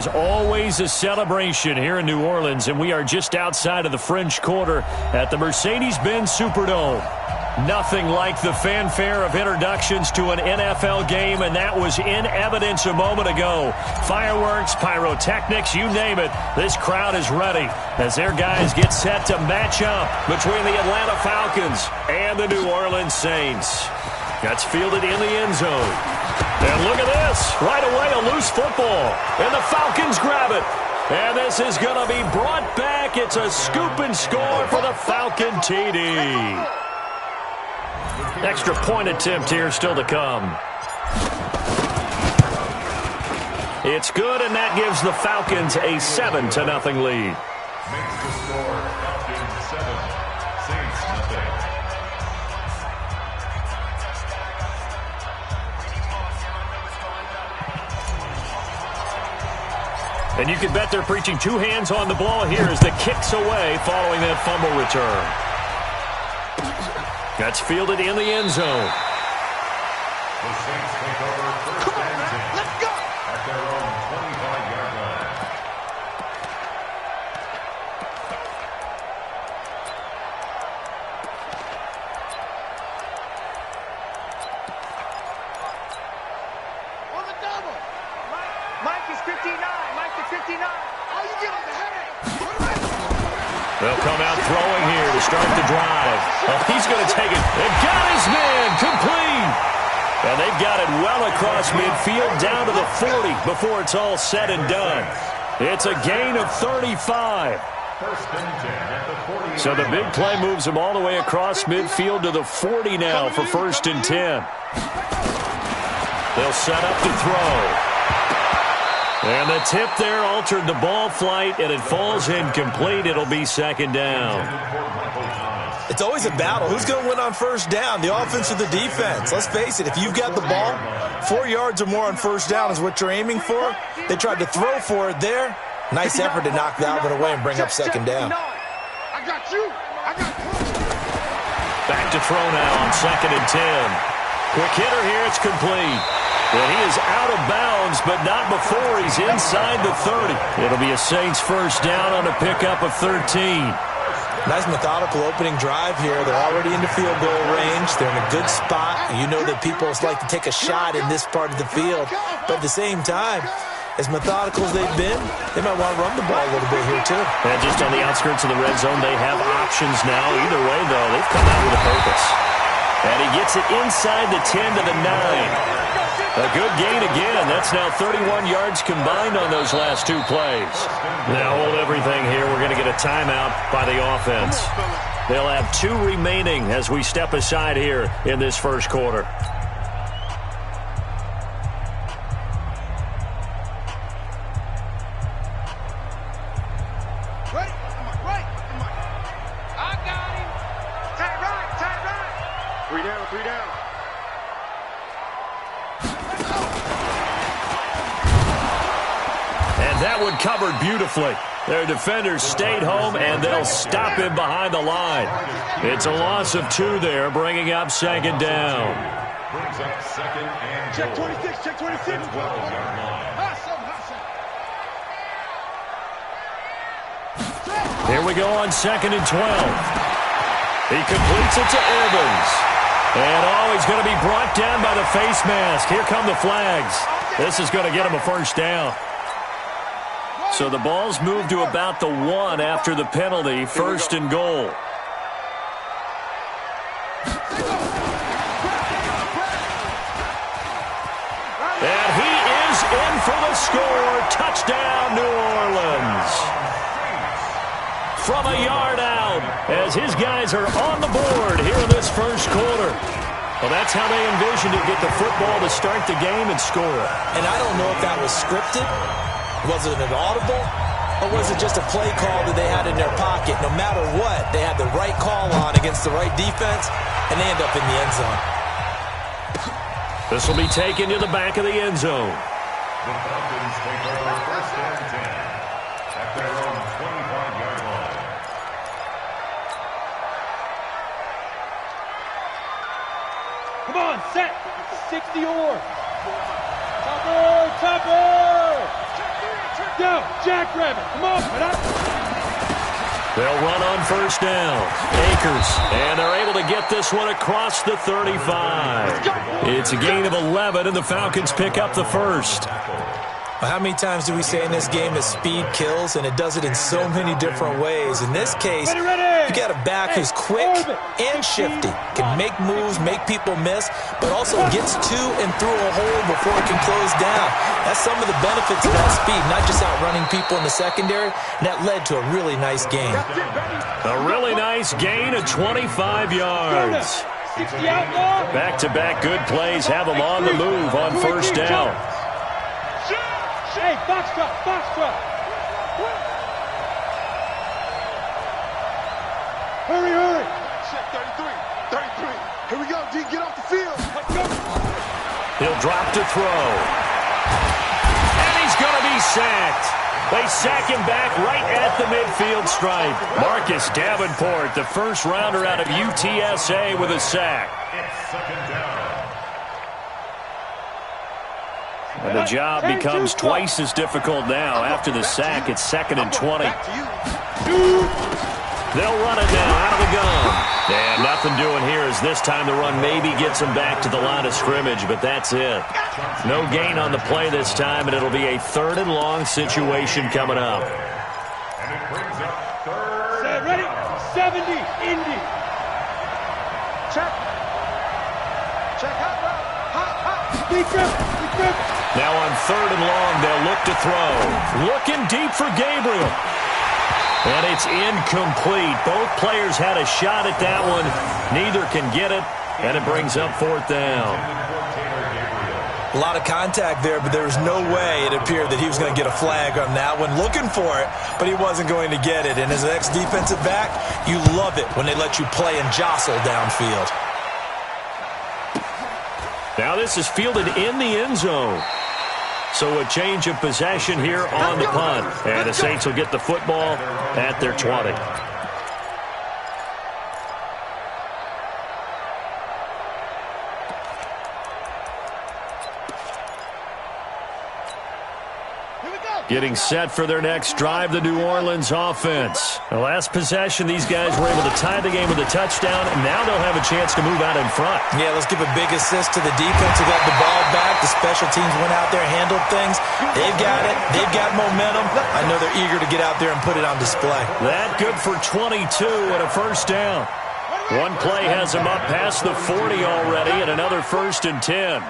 There's always a celebration here in New Orleans, and we are just outside of the French Quarter at the Mercedes-Benz Superdome. Nothing like the fanfare of introductions to an NFL game, and that was in evidence a moment ago. Fireworks, pyrotechnics, you name it. This crowd is ready as their guys get set to match up between the Atlanta Falcons and the New Orleans Saints. That's fielded in the end zone. And look at this. Right away, a loose football. And the Falcons grab it. And this is going to be brought back. It's a scoop and score for the Falcon TD. Extra point attempt here still to come. It's good, and that gives the Falcons a 7-0 lead. Makes the score Falcons 7, Saints nothing. And you can bet they're preaching two hands on the ball here as the kick's away following that fumble return. That's fielded in the end zone. The Saints take over first and 10. Let's go! At their own 25-yard line. On the double. Mike is 59. Mike is 59. Oh, you get on the head. They'll come out throwing here to start the drive. Oh, he's going to take it. They got his man complete. And they've got it well across midfield down to the 40 before it's all said and done. It's a gain of 35. First and 10 at the 40. So the big play moves them all the way across midfield to the 40 now for first and 10. They'll set up to throw. And the tip there altered the ball flight, and it falls incomplete. It'll be second down. It's always a battle. Who's going to win on first down, the offense or the defense? Let's face it, if you've got the ball, 4 yards or more on first down is what you're aiming for. They tried to throw for it there. Nice effort to knock Dalvin away and bring up second down. I got you. I got you. Back to throw now on second and 10. Quick hitter here, it's complete. And he is out of bounds, but not before he's inside the 30. It'll be a Saints first down on a pickup of 13. Nice methodical opening drive here. They're already into field goal range. They're in a good spot. You know that people like to take a shot in this part of the field. But at the same time, as methodical as they've been, they might want to run the ball a little bit here too. And just on the outskirts of the red zone, they have options now. Either way, though, they've come out with a purpose. And he gets it inside the 10 to the 9. A good gain again. That's now 31 yards combined on those last two plays. Now hold everything here. We're going to get a timeout by the offense. They'll have 2 remaining as we step aside here in this first quarter. I got him. Tight right. 3 down, 3 down. That one covered beautifully. Their defenders stayed home, and they'll stop him behind the line. It's a loss of 2 there, bringing up second down. Brings up second and Check goal. 26, check 26. 12-yard line. Here we go on second and 12. He completes it to Evans. And he's going to be brought down by the face mask. Here come the flags. This is going to get him a first down. So the ball's moved to about the 1 after the penalty, first and goal. And he is in for the score. Touchdown, New Orleans. From a yard out, as his guys are on the board here in this first quarter. Well, that's how they envisioned it, get the football to start the game and score. And I don't know if that was scripted. Was it an audible, or was it just a play call that they had in their pocket? No matter what, they had the right call on against the right defense, and they end up in the end zone. This will be taken to the back of the end zone. The Falcons take over first and 10 at their own 25-yard line. Come on, set. 60 or. Chopper, chopper. go. Jackrabbit. Come on. They'll run on first down. Akers, and they're able to get this one across the 35. It's a gain of 11, and the Falcons pick up the first. How many times do we say in this game that speed kills, and it does it in so many different ways? In this case, you got a back who's quick and shifty, can make moves, make people miss, but also gets to and through a hole before it can close down. That's some of the benefits of that speed, not just outrunning people in the secondary, and that led to a really nice gain. A really nice gain of 25 yards. Back-to-back good plays have them on the move on first down. Hey, box truck. Hurry. Check 33. Here we go, D. Get off the field. He'll drop to throw. And he's going to be sacked. They sack him back right at the midfield stripe. Marcus Davenport, the first rounder out of UTSA, with a sack. It's second down. And the job becomes twice as difficult now. After the sack, it's 2nd and 20. They'll run it now out of the gun. And nothing doing here as this time the run maybe gets them back to the line of scrimmage, but that's it. No gain on the play this time, and it'll be a 3rd and long situation coming up. And it brings up 3rd. Ready? 70, Indy. Check. Hot. Be grip. Now on 3rd and long, they'll look to throw. Looking deep for Gabriel. And it's incomplete. Both players had a shot at that one. Neither can get it, and it brings up 4th down. A lot of contact there, but there was no way it appeared that he was going to get a flag on that one. Looking for it, but he wasn't going to get it. And as an ex-defensive back, you love it when they let you play and jostle downfield. Now this is fielded in the end zone. So a change of possession here on the punt. And the Saints will get the football at their 20. Getting set for their next drive, the New Orleans offense. The last possession, these guys were able to tie the game with a touchdown, and now they'll have a chance to move out in front. Yeah, let's give a big assist to the defense who got the ball back. The special teams went out there, handled things. They've got it. They've got momentum. I know they're eager to get out there and put it on display. That good for 22 and a first down. One play has them up past the 40 already, and another 1st and 10.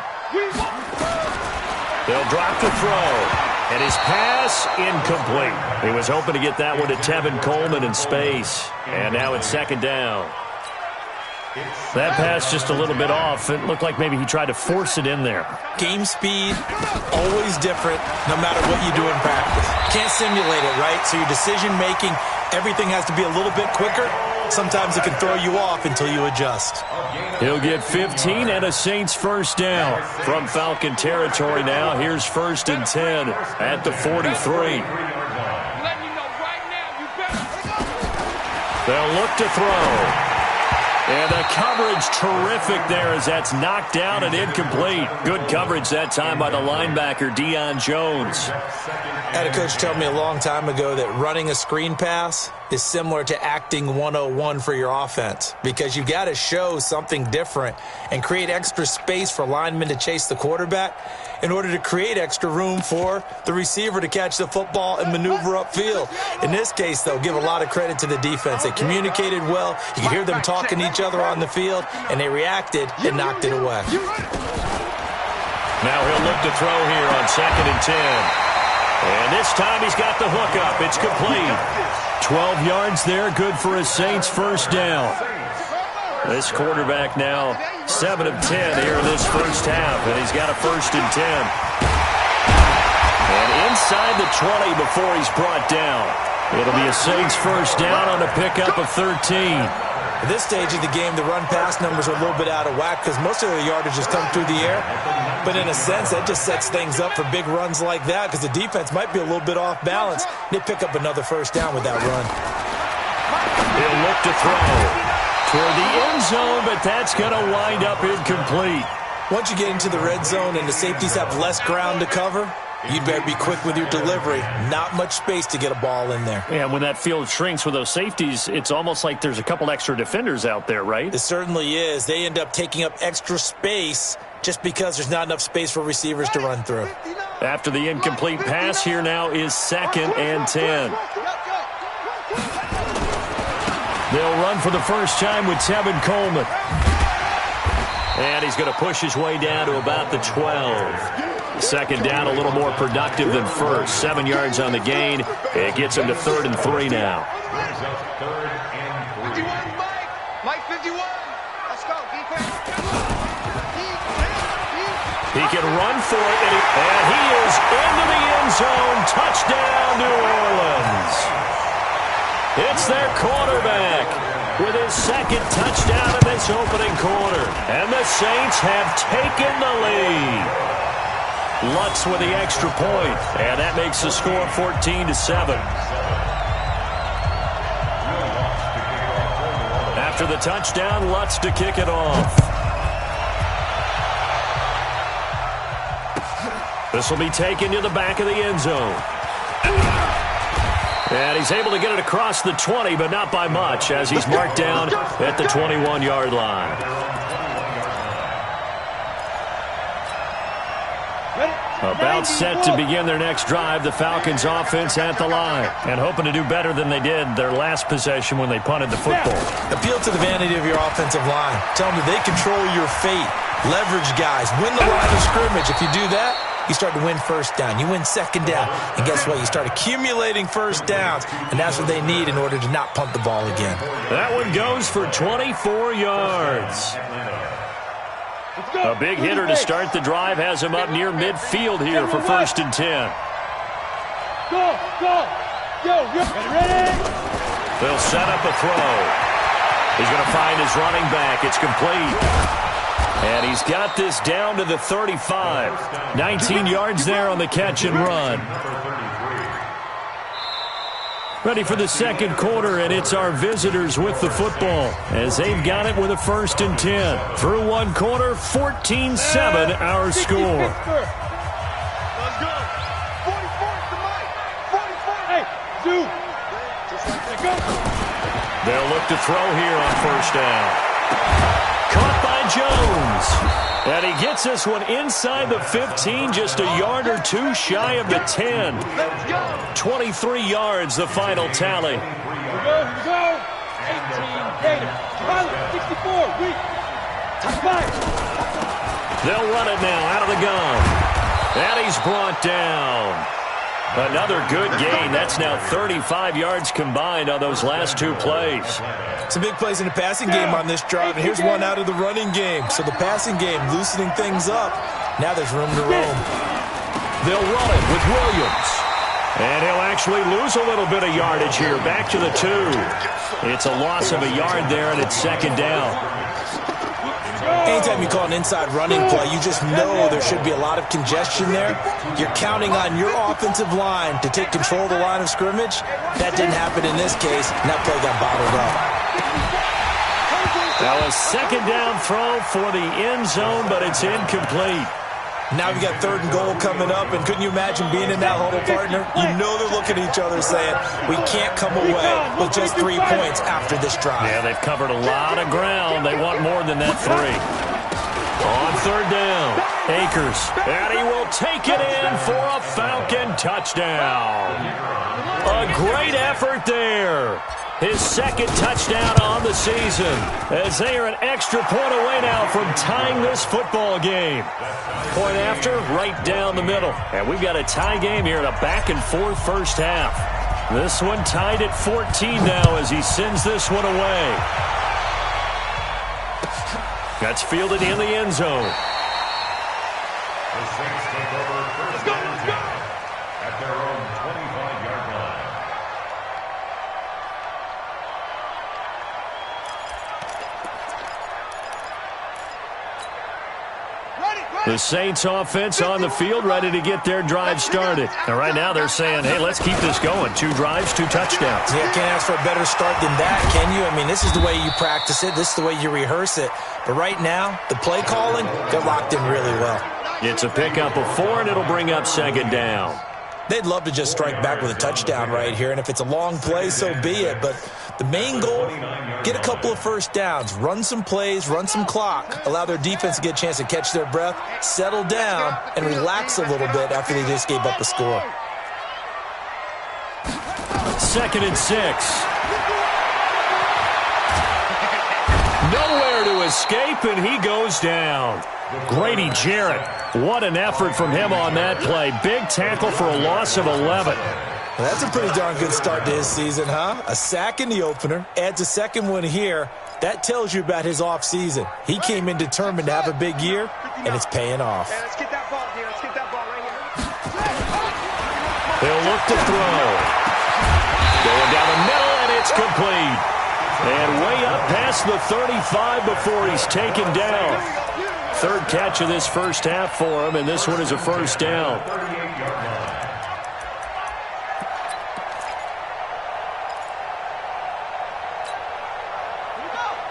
They'll drop to throw. And his pass, incomplete. He was hoping to get that one to Tevin Coleman in space. And now it's 2nd down. That pass just a little bit off. It looked like maybe he tried to force it in there. Game speed, always different, no matter what you do in practice. You can't simulate it, right? So your decision-making, everything has to be a little bit quicker. Sometimes it can throw you off until you adjust. He'll get 15 and a Saints first down from Falcon territory now. Here's 1st and 10 at the 43. They'll look to throw. And the coverage terrific there as that's knocked down and incomplete. Good coverage that time by the linebacker, Deion Jones. I had a coach tell me a long time ago that running a screen pass is similar to acting 101 for your offense because you've got to show something different and create extra space for linemen to chase the quarterback in order to create extra room for the receiver to catch the football and maneuver upfield. In this case, though, give a lot of credit to the defense. They communicated well. You could hear them talking to each other on the field, and they reacted and knocked it away. Now he'll look to throw here on 2nd and 10. And this time he's got the hook up. It's complete. 12 yards there, good for a Saints first down. This quarterback now 7 of 10 here in this first half, and he's got a 1st and 10. And inside the 20 before he's brought down. It'll be a Saints first down on a pickup of 13. At this stage of the game, the run-pass numbers are a little bit out of whack because most of the yardage has come through the air. But in a sense, that just sets things up for big runs like that because the defense might be a little bit off balance. They pick up another first down with that run. He'll look to throw toward the end zone, but that's going to wind up incomplete. Once you get into the red zone and the safeties have less ground to cover, You better be quick with your delivery. Not much space to get a ball in there. And when that field shrinks with those safeties, it's almost like there's a couple extra defenders out there, right? It certainly is. They end up taking up extra space just because there's not enough space for receivers to run through. After the incomplete pass, here now is 2nd and 10. They'll run for the first time with Tevin Coleman. And he's going to push his way down to about the 12. Second down, a little more productive than first. 7 yards on the gain. It gets him to 3rd and 3 now. 51, Mike 51. Let's go, defense. He can run for it, and he is into the end zone. Touchdown, New Orleans. It's their quarterback with his 2nd touchdown in this opening quarter. And the Saints have taken the lead. Lutz with the extra point, and that makes the score 14-7. After the touchdown, Lutz to kick it off. This will be taken to the back of the end zone. And he's able to get it across the 20, but not by much, as he's marked down at the 21-yard line. About set to begin their next drive, the Falcons offense at the line, and hoping to do better than they did their last possession when they punted the football. Appeal to the vanity of your offensive line. Tell them that they control your fate. Leverage guys. Win the line of scrimmage. If you do that, you start to win first down. You win second down. And guess what? You start accumulating first downs. And that's what they need in order to not punt the ball again. That one goes for 24 yards. A big hitter to start the drive has him up near midfield here for 1st and 10. Go, go. Yo, ready? They'll set up a throw. He's going to find his running back. It's complete. And he's got this down to the 35. 19 yards there on the catch and run. Ready for the second quarter, and it's our visitors with the football as they've got it with a 1st and 10. Through one quarter, 14-7 our score. Let's go. 44 to Mike. 44. Hey, dude. Go. They'll look to throw here on 1st down. Caught by Jones. And he gets this one inside the 15, just a yard or two shy of the 10. 23 yards, the final tally. Here we go. 18, Gator. 64, weak. Top 5. They'll run it now out of the gun. And he's brought down. Another good gain. That's now 35 yards combined on those last 2 plays. Some big plays in the passing game on this drive, and here's one out of the running game. So the passing game loosening things up. Now there's room to roam. They'll run it with Williams. And he'll actually lose a little bit of yardage here. Back to the 2. It's a loss of a yard there, and it's 2nd down. Anytime you call an inside running play, you just know there should be a lot of congestion there. You're counting on your offensive line to take control of the line of scrimmage. That didn't happen in this case, and that play got bottled up. Now a 2nd down throw for the end zone, but it's incomplete. Now we got 3rd and goal coming up, and couldn't you imagine being in that huddle, partner? You know they're looking at each other saying, we can't come away with just 3 points after this drive. Yeah, they've covered a lot of ground. They want more than that 3. On 3rd down, Akers, and he will take it in for a Falcon touchdown. A great effort there. His 2nd touchdown on the season, as they are an extra point away now from tying this football game. Point after, right down the middle. And we've got a tie game here in a back-and-forth first half. This one tied at 14 now as he sends this one away. That's fielded in the end zone. The Saints take over 1st and 10 at their own 25-yard line. The Saints offense on the field, ready to get their drive started. And right now they're saying, hey, let's keep this going. 2 drives, 2 touchdowns. Yeah, can't ask for a better start than that, can you? I mean, this is the way you practice it. This is the way you rehearse it. But right now, the play calling, they're locked in really well. It's a pickup of 4, and it'll bring up second down. They'd love to just strike back with a touchdown right here, and if it's a long play, so be it. But the main goal, get a couple of first downs, run some plays, run some clock, allow their defense to get a chance to catch their breath, settle down, and relax a little bit after they just gave up a score. 2nd and 6. Nowhere to escape, and he goes down. Grady Jarrett, what an effort from him on that play. Big tackle for a loss of 11. Well, that's a pretty darn good start to his season, huh? A sack in the opener, adds a second one here. That tells you about his offseason. He came in determined to have a big year, and it's paying off. Let's get that ball here. Let's get that ball right here. He'll look to throw. Going down the middle, and it's complete. And way up past the 35 before he's taken down. 3rd catch of this first half for him, and this one is a first down.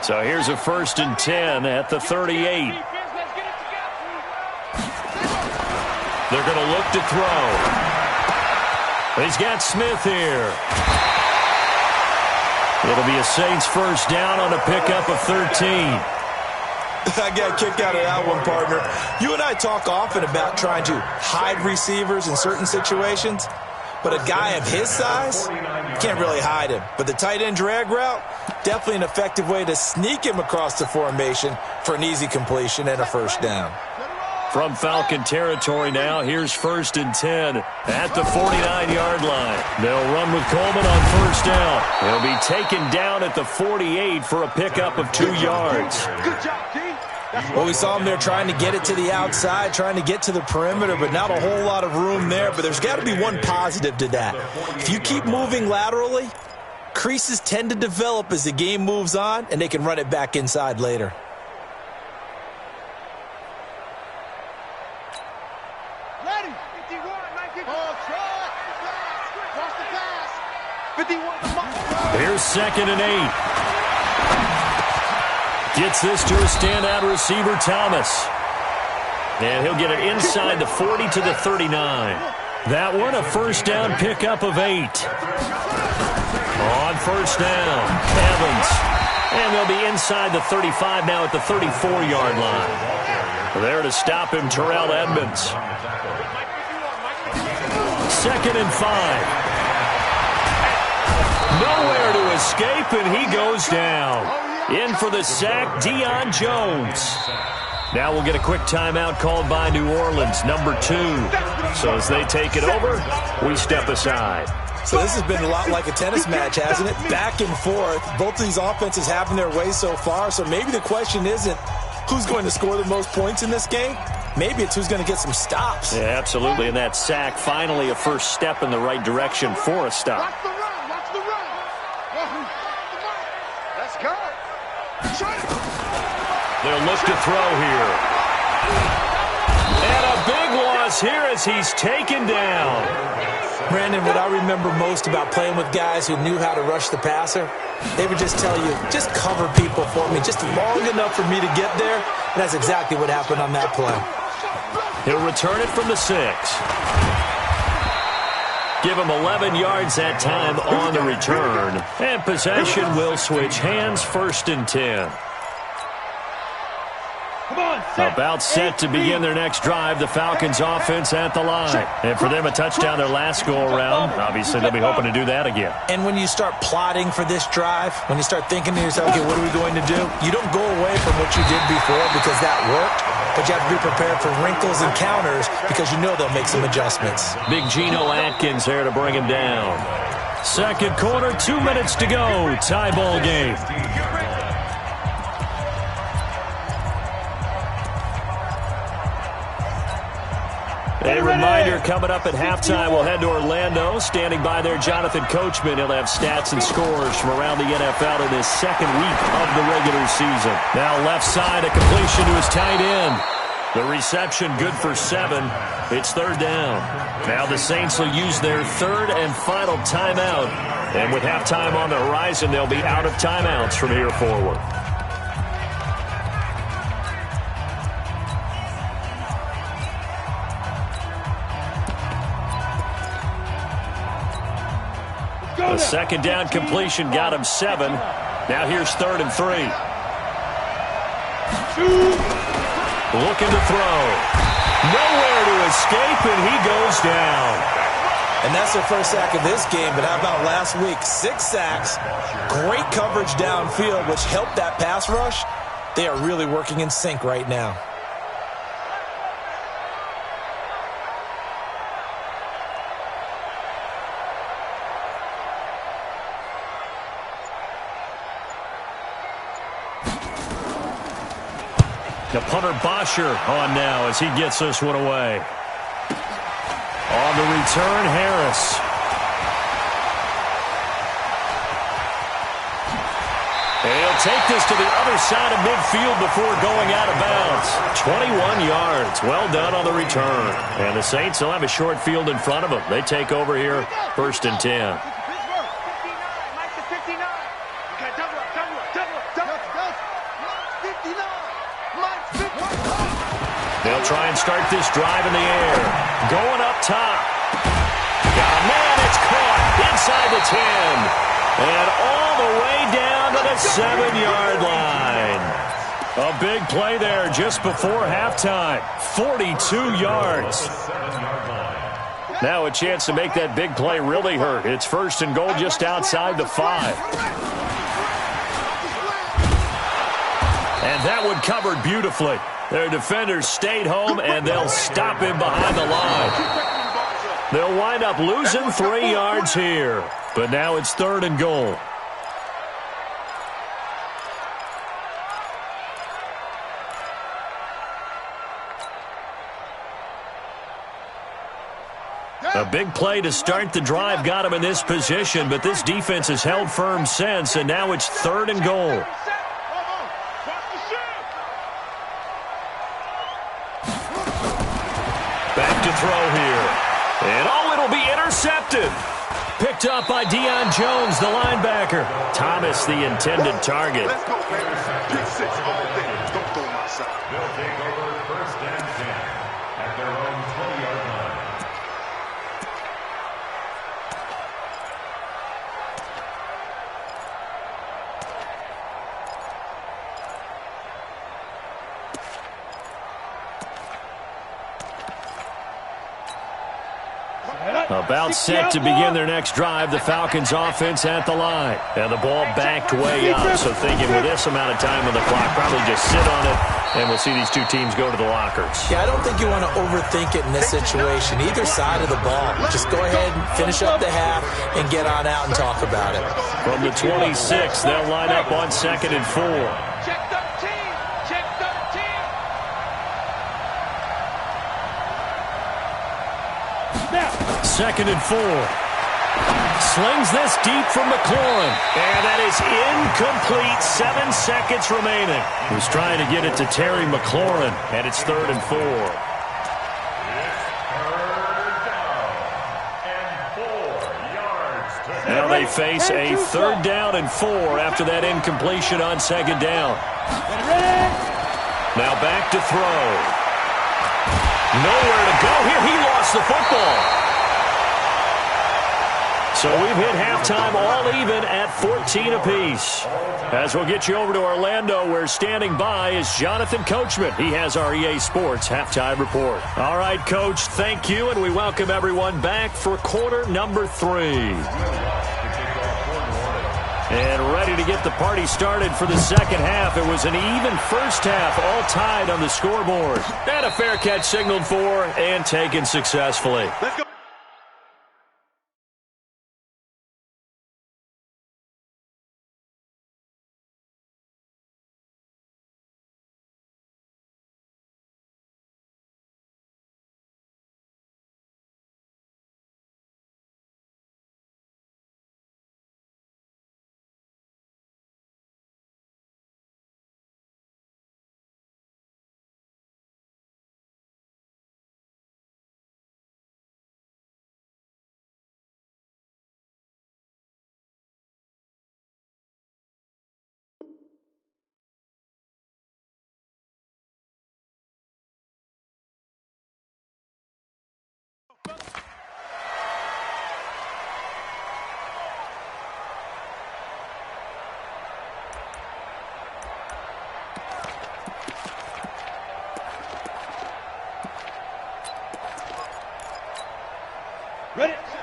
So here's a 1st and 10 at the 38. They're going to look to throw. He's got Smith here. It'll be a Saints first down on a pickup of 13. I got a kick out of that one, partner. You and I talk often about trying to hide receivers in certain situations, but a guy of his size, you can't really hide him. But the tight end drag route, definitely an effective way to sneak him across the formation for an easy completion and a first down. From Falcon territory now, here's 1st and 10 at the 49-yard line. They'll run with Coleman on first down. He'll be taken down at the 48 for a pickup of 2 yards. Good job, D. Well, we saw him there trying to get it to the outside, trying to get to the perimeter, but not a whole lot of room there. But there's got to be one positive to that. If you keep moving laterally, creases tend to develop as the game moves on, and they can run it back inside later. Ready. 51, 19. Ball track. Watch the pass. 51. Here's 2nd and 8. Gets this to a standout receiver, Thomas. And he'll get it inside the 40 to the 39. That one, a first down pickup of 8. On first down, Evans. And they'll be inside the 35 now at the 34-yard line. There to stop him, Terrell Edmonds. 2nd and 5. Nowhere to escape, and he goes down. In for the sack, Deion Jones. Now we'll get a quick timeout called by New Orleans, number 2. So as they take it over, we step aside. So this has been a lot like a tennis match, hasn't it? Back and forth. Both of these offenses having their way so far. So maybe the question isn't who's going to score the most points in this game. Maybe it's who's going to get some stops. Yeah, absolutely. And that sack, finally a first step in the right direction for a stop. Watch the run. Watch the run. Let's go. They'll look to throw here. And a big loss here as he's taken down. Brandon, what I remember most about playing with guys who knew how to rush the passer, they would just tell you, just cover people for me, just long enough for me to get there. And that's exactly what happened on that play. He'll return it from the 6. Give him 11 yards that time on the return. And possession will switch hands, 1st and 10. About set to begin their next drive, the Falcons offense at the line. And for them, a touchdown their last go-around. Obviously, they'll be hoping to do that again. And when you start plotting for this drive, when you start thinking to yourself, okay, what are we going to do? You don't go away from what you did before because that worked, but you have to be prepared for wrinkles and counters because you know they'll make some adjustments. Big Geno Atkins here to bring him down. Second quarter, 2 minutes to go. Tie ball game. A reminder coming up at halftime, we'll head to Orlando. Standing by there, Jonathan Coachman. He'll have stats and scores from around the NFL in his second week of the regular season. Now left side, a completion to his tight end. The reception good for 7. It's 3rd down. Now the Saints will use their 3rd and final timeout. And with halftime on the horizon, they'll be out of timeouts from here forward. A second down completion got him 7. Now here's 3rd and 3. Looking to throw. Nowhere to escape, and he goes down. And that's their first sack of this game, but how about last week? 6 sacks, great coverage downfield, which helped that pass rush. They are really working in sync right now. The punter Bosher on now as he gets this one away. On the return, Harris. And he'll take this to the other side of midfield before going out of bounds. 21 yards. Well done on the return. And the Saints will have a short field in front of them. They take over here, 1st and 10. They'll try and start this drive in the air. Going up top. Got a man, it's caught inside the 10. And all the way down to the 7-yard line. A big play there just before halftime. 42 yards. Now a chance to make that big play really hurt. It's 1st and goal just outside the 5. And that one covered beautifully. Their defenders stayed home, and they'll stop him behind the line. They'll wind up losing 3 yards here. But now it's 3rd and goal. A big play to start the drive got him in this position, but this defense has held firm since, and now it's 3rd and goal. Back to throw here. And it'll be intercepted. Picked up by Deion Jones, the linebacker. Thomas, the intended target. They'll take over 1st and 10 at their own 20-yard line. About set to begin their next drive, the Falcons offense at the line. And the ball backed way up, so thinking with this amount of time on the clock, probably just sit on it, and we'll see these two teams go to the lockers. Yeah, I don't think you want to overthink it in this situation, either side of the ball. Just go ahead and finish up the half and get on out and talk about it. From the 26, they'll line up on 2nd and 4. Check 13. Check 13. 2nd and 4. Slings this deep from McLaurin. And that is incomplete. 7 seconds remaining. He's trying to get it to Terry McLaurin. And it's 3rd and 4. Now they face a 3rd down and 4 after that incompletion on 2nd down. Now back to throw. Nowhere to go here. He lost the football. So we've hit halftime all even at 14 apiece. As we'll get you over to Orlando, where standing by is Jonathan Coachman. He has our EA Sports halftime report. All right, Coach, thank you, and we welcome everyone back for quarter number 3. And ready to get the party started for the second half. It was an even first half, all tied on the scoreboard. And a fair catch signaled for and taken successfully. Let's go.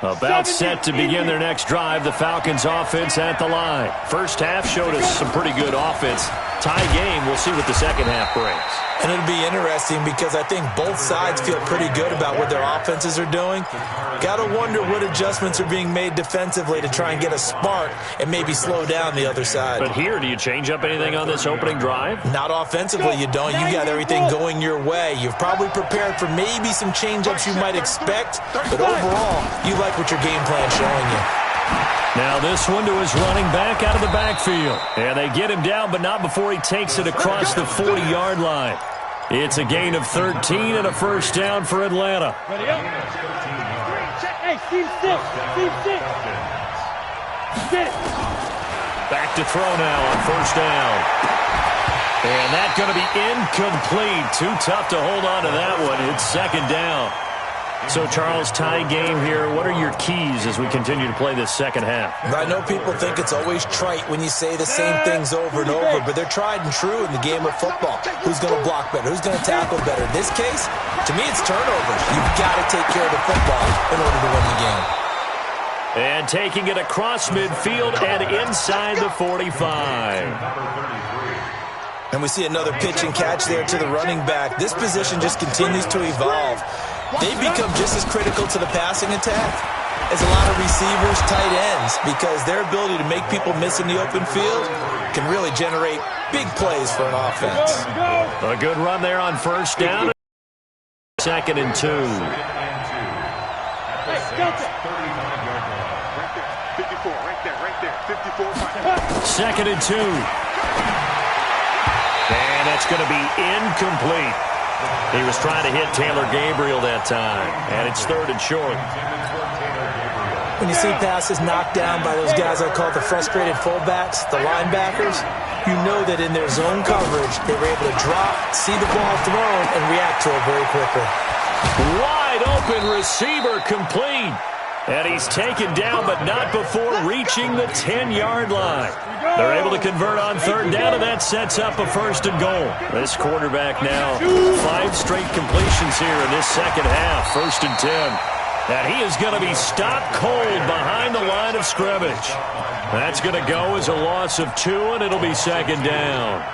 About set to begin their next drive, the Falcons offense at the line. First half showed us some pretty good offense. Tie game, we'll see what the second half brings. And it'll be interesting because I think both sides feel pretty good about what their offenses are doing. Got to wonder what adjustments are being made defensively to try and get a spark and maybe slow down the other side. But here, do you change up anything on this opening drive? Not offensively, you don't. You got everything going your way. You've probably prepared for maybe some change-ups you might expect, but overall, you like what your game plan's showing you. Now this one to his running back out of the backfield. And they get him down, but not before he takes it across the 40-yard line. It's a gain of 13 and a first down for Atlanta. Ready up. Hey, team six. Team six. Sit. Back to throw now on first down. And that's going to be incomplete. Too tough to hold on to that one. It's second down. So, Charles, tie game here. What are your keys as we continue to play this second half? I know people think it's always trite when you say the same things over and over, but they're tried and true in the game of football. Who's going to block better? Who's going to tackle better? In this case, to me, it's turnovers. You've got to take care of the football in order to win the game. And taking it across midfield and inside the 45. And we see another pitch and catch there to the running back. This position just continues to evolve. They become just as critical to the passing attack as a lot of receivers, tight ends, because their ability to make people miss in the open field can really generate big plays for an offense. A good run there on first down. Second and 2. Hey, Delta. 54, right there. 54. Second and 2. And that's going to be incomplete. He was trying to hit Taylor Gabriel that time, and it's third and short. When you see passes knocked down by those guys I call the frustrated fullbacks, the linebackers, you know that in their zone coverage, they were able to drop, see the ball thrown, and react to it very quickly. Wide open receiver complete. And he's taken down, but not before reaching the 10-yard line. They're able to convert on third down, and that sets up a first and goal. This quarterback now 5 straight completions here in this second half, first and 10. And he is going to be stopped cold behind the line of scrimmage. That's going to go as a loss of 2, and it'll be second down.